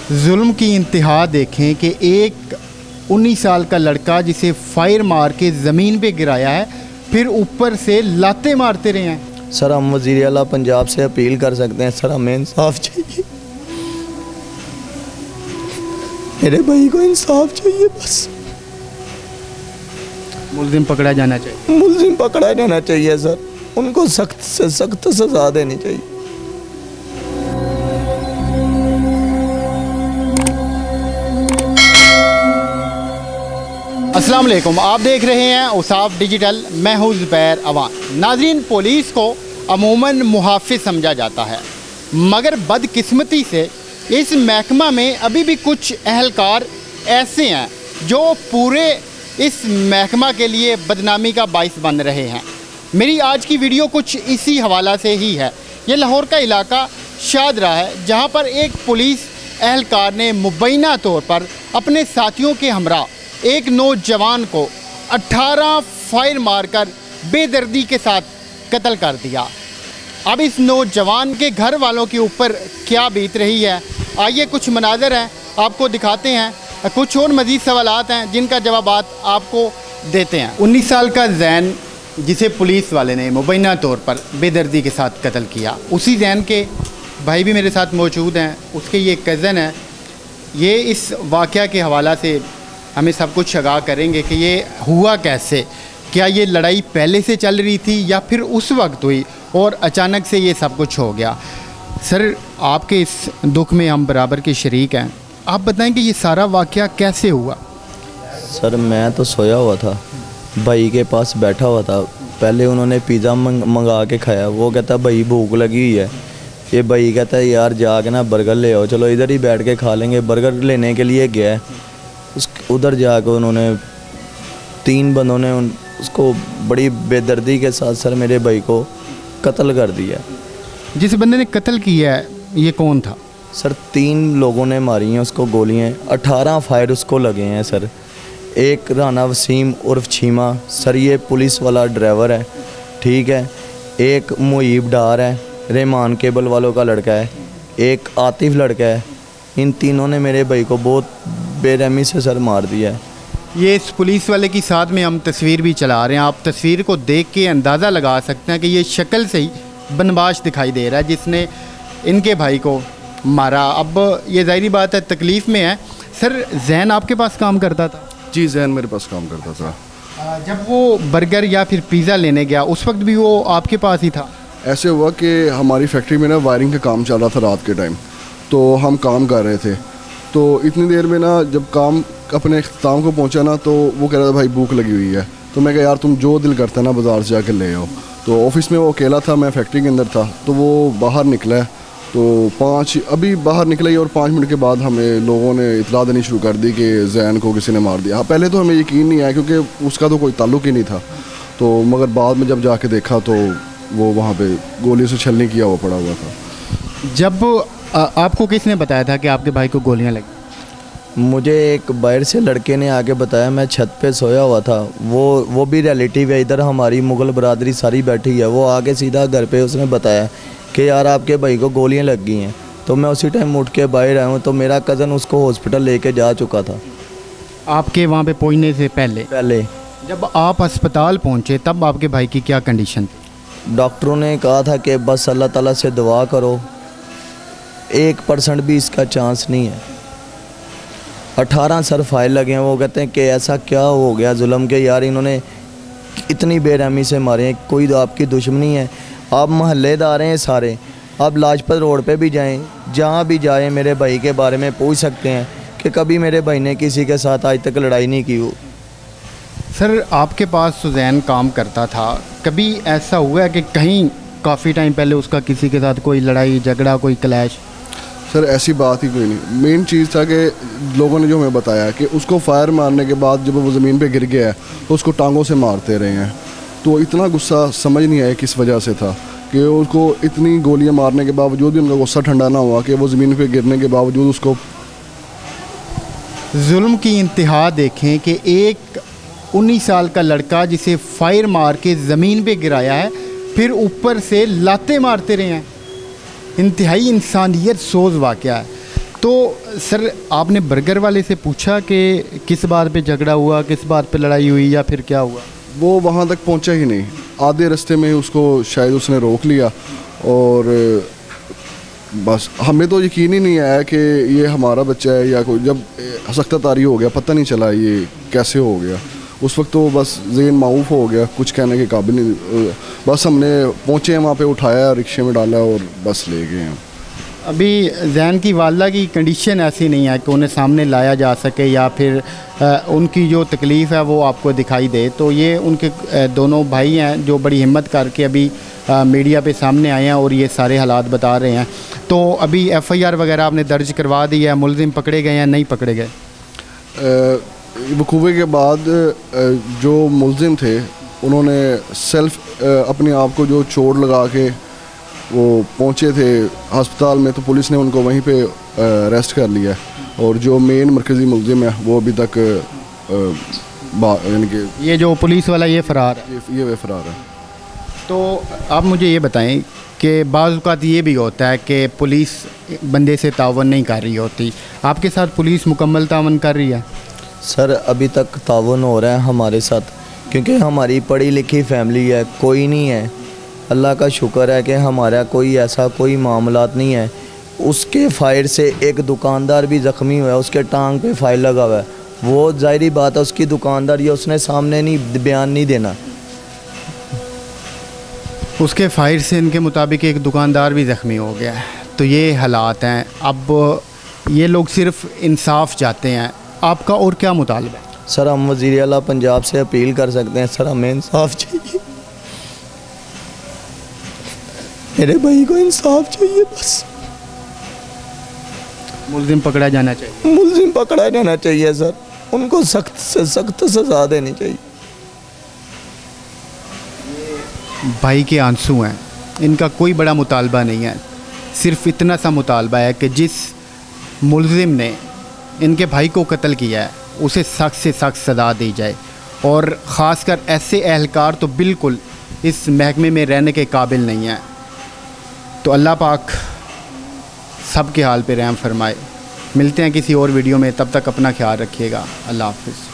जुल्म की इंतहा देखें कि एक 19 साल का लड़का जिसे फायर मार के ज़मीन पे गिराया है, फिर ऊपर से लाते मारते रहे हैं। सर हम वज़ीर आला पंजाब से अपील कर सकते हैं, सर हमें इंसाफ चाहिए, मेरे भाई को इंसाफ चाहिए। बस मुलजिम पकड़ा जाना चाहिए। मुलजिम पकड़ा जाना चाहिए सर, उनको सख्त से सख्त सज़ा देनी चाहिए। अस्सलाम वालेकुम, आप देख रहे हैं औसाफ डिजिटल, मैं हूँ ज़ुबैर अवान। नाज़रीन, पुलिस को अमूमन मुहाफ़िज़ समझा जाता है, मगर बदकिस्मती से इस महकमा में अभी भी कुछ अहलकार ऐसे हैं जो पूरे इस महकमा के लिए बदनामी का बाइस बन रहे हैं। मेरी आज की वीडियो कुछ इसी हवाला से ही है। ये लाहौर का इलाका शादरा है, जहाँ पर एक पुलिस अहलकार ने मुबैना तौर पर अपने साथियों के हमरा एक नौजवान को 18 फायर मारकर बेदर्दी के साथ कत्ल कर दिया। अब इस नौजवान के घर वालों के ऊपर क्या बीत रही है, आइए कुछ मनाज़र हैं आपको दिखाते हैं, कुछ और मज़ीद सवालात हैं जिनका जवाब आपको देते हैं। 19 साल का ज़ैन जिसे पुलिस वाले ने मुबैना तौर पर बेदर्दी के साथ कत्ल किया, उसी ज़ैन के भाई भी मेरे साथ मौजूद हैं, उसके ये कज़न है। ये इस वाक़या के हवाला से हमें सब कुछ आगाह करेंगे कि ये हुआ कैसे, क्या ये लड़ाई पहले से चल रही थी या फिर उस वक्त हुई और अचानक से ये सब कुछ हो गया। सर, आपके इस दुख में हम बराबर के शरीक हैं, आप बताएं कि ये सारा वाक़या कैसे हुआ। सर मैं तो सोया हुआ था, भाई के पास बैठा हुआ था। पहले उन्होंने पिज़्ज़ा मंगा के खाया, वो कहता भाई भूख लगी हुई है। ये भाई कहता है यार जाके ना बर्गर ले आओ, चलो इधर ही बैठ के खा लेंगे। बर्गर लेने के लिए गया, उधर जाकर उन्होंने 3 बंदों ने उसको बड़ी बेदर्दी के साथ सर मेरे भाई को कत्ल कर दिया। जिस बंदे ने कत्ल किया है ये कौन था? सर 3 लोगों ने मारी हैं उसको गोलियां, 18 फायर उसको लगे हैं सर। एक राना वसीम उर्फ छीमा, सर ये पुलिस वाला ड्राइवर है, ठीक है। एक मुईब डार है, रहमान केबल वालों का लड़का है। एक आतिफ लड़का है। इन तीनों ने मेरे भाई को बहुत बेरहमी से सर मार दिया है। ये इस पुलिस वाले की साथ में हम तस्वीर भी चला रहे हैं, आप तस्वीर को देख के अंदाज़ा लगा सकते हैं कि ये शक्ल से ही बनबाश दिखाई दे रहा है जिसने इनके भाई को मारा। अब ये ज़ाहिरी बात है तकलीफ़ में है। सर ज़ैन आपके पास काम करता था? जी, ज़ैन मेरे पास काम करता था। जब वो बर्गर या फिर पिज़्ज़ा लेने गया उस वक्त भी वो आपके पास ही था? ऐसे हुआ कि हमारी फैक्ट्री में ना वायरिंग का काम चल रहा था रात के टाइम, तो हम काम कर रहे थे। तो इतनी देर में ना जब काम अपने इख्तिताम को पहुंचा ना, तो वो कह रहा था भाई भूख लगी हुई है। तो मैं कहा यार तुम जो दिल करता है ना बाज़ार से जाकर ले आओ। तो ऑफिस में वो अकेला था, मैं फैक्ट्री के अंदर था, तो वो बाहर निकला है। तो अभी बाहर निकला ही और 5 मिनट के बाद हमें लोगों ने इतला देनी शुरू कर दी कि ज़ैन को किसी ने मार दिया। हाँ, पहले तो हमें यकीन नहीं आया क्योंकि उसका तो कोई ताल्लुक़ ही नहीं था। तो मगर बाद में जब जाके देखा तो वो वहाँ पे गोली से छलनी किया हुआ पड़ा हुआ था। जब आपको किसने बताया था कि आपके भाई को गोलियां लगी? मुझे एक बाहर से लड़के ने आके बताया, मैं छत पे सोया हुआ था। वो भी रिलेटिव है, इधर हमारी मुग़ल बरादरी सारी बैठी है। वो आके सीधा घर पे उसने बताया कि यार आपके भाई को गोलियां लग गई हैं। तो मैं उसी टाइम उठ के बाहर आया हूँ, तो मेरा कज़न उसको हॉस्पिटल लेके जा चुका था। आपके वहाँ पे पहुँचने से पहले जब आप अस्पताल पहुँचे तब आपके भाई की क्या कंडीशन थी? डॉक्टरों ने कहा था कि बस अल्लाह ताला से दुआ करो, 1% भी इसका चांस नहीं है। 18 सर फाइल लगे हैं। वो कहते हैं कि ऐसा क्या हो गया जुल्म के यार इन्होंने इतनी बेरहमी से मारे हैं, कोई तो आपकी दुश्मनी है। आप महल्लेदार हैं सारे, आप लाजपत रोड पे भी जाएं, जहाँ भी जाएं मेरे भाई के बारे में पूछ सकते हैं कि कभी मेरे भाई ने किसी के साथ आज तक लड़ाई नहीं की हो। सर आपके पास ज़ैन काम करता था, कभी ऐसा हुआ है कि कहीं काफ़ी टाइम पहले उसका किसी के साथ कोई लड़ाई झगड़ा, कोई क्लैश? सर ऐसी बात ही कोई नहीं। मेन चीज़ था कि लोगों ने जो हमें बताया कि उसको फायर मारने के बाद जब वो ज़मीन पे गिर गया है तो उसको टांगों से मारते रहे हैं। तो इतना गुस्सा समझ नहीं आया किस वजह से था कि उसको इतनी गोलियां मारने के बावजूद भी उनका गुस्सा ठंडा ना हुआ कि वो ज़मीन पे गिरने के बावजूद उसको। जुल्म की इंतहा देखें कि एक 19 साल का लड़का जिसे फायर मार के ज़मीन पे गिराया है, फिर ऊपर से लाते मारते रहे हैं। इंतहाई इंसानियत सोज वाक़या है। तो सर आपने बर्गर वाले से पूछा कि किस बात पे झगड़ा हुआ, किस बात पे लड़ाई हुई या फिर क्या हुआ? वो वहाँ तक पहुँचा ही नहीं, आधे रास्ते में उसको शायद उसने रोक लिया और बस हमें तो यकीन ही नहीं आया कि ये हमारा बच्चा है या कोई। जब सख्ता तारी हो गया पता नहीं चला ये कैसे हो गया। उस वक्त तो बस ज़हन माऊफ हो गया, कुछ कहने के काबिल नहीं। बस हमने पहुँचे वहाँ पे, उठाया, रिक्शे में डाला और बस ले गए हैं। अभी जैन की वालदा की कंडीशन ऐसी नहीं है कि उन्हें सामने लाया जा सके या फिर उनकी जो तकलीफ़ है वो आपको दिखाई दे। तो ये उनके दोनों भाई हैं जो बड़ी हिम्मत करके अभी मीडिया पे सामने आए हैं और ये सारे हालात बता रहे हैं। तो अभी FIR वगैरह आपने दर्ज करवा दी है, मुलजिम पकड़े गए या नहीं पकड़े गए? वकूवे के बाद जो मुलजिम थे उन्होंने सेल्फ अपने आप को जो चोट लगा के वो पहुँचे थे अस्पताल में, तो पुलिस ने उनको वहीं पे अरेस्ट कर लिया। और जो मेन मरकज़ी मुलजिम है वो अभी तक यानी कि ये जो पुलिस वाला ये फ़रार है? ये फरार है। तो आप मुझे ये बताएं कि बाज़ औक़ात ये भी होता है कि पुलिस बंदे से तावन नहीं कर रही होती, आपके साथ पुलिस मुकम्मल तावन कर रही है? सर अभी तक तावन हो रहा है हमारे साथ, क्योंकि हमारी पढ़ी लिखी फैमिली है, कोई नहीं है। अल्लाह का शुक्र है कि हमारा कोई ऐसा कोई मामलात नहीं है। उसके फायर से एक दुकानदार भी ज़ख्मी हुआ है, उसके टांग पे फायर लगा हुआ है। वो ज़ाहिरी बात है उसकी दुकानदार, ये उसने सामने नहीं बयान नहीं देना। उसके फायर से इनके मुताबिक एक दुकानदार भी ज़ख्मी हो गया है। तो ये हालात हैं। अब ये लोग सिर्फ इंसाफ चाहते हैं, आपका और क्या मुतालबा है? सर हम वज़ीर आला पंजाब से अपील कर सकते हैं, सर हमें इंसाफ चाहिए, मेरे भाई को इंसाफ चाहिए बस। मुलजिम पकड़ा जाना चाहिए। मुलजिम पकड़ा जाना चाहिए सर, उनको सख्त से सख्त सज़ा देनी चाहिए। भाई के आंसू हैं, इनका कोई बड़ा मुतालबा नहीं है, सिर्फ इतना सा मुतालबा है कि जिस मुलजिम ने इनके भाई को कत्ल किया है उसे सख्त से सख्त सज़ा दी जाए। और ख़ासकर ऐसे एहलकार तो बिल्कुल इस महकमे में रहने के काबिल नहीं हैं। तो अल्लाह पाक सब के हाल पे रहम फरमाए। मिलते हैं किसी और वीडियो में, तब तक अपना ख्याल रखिएगा। अल्लाह हाफ़िज़।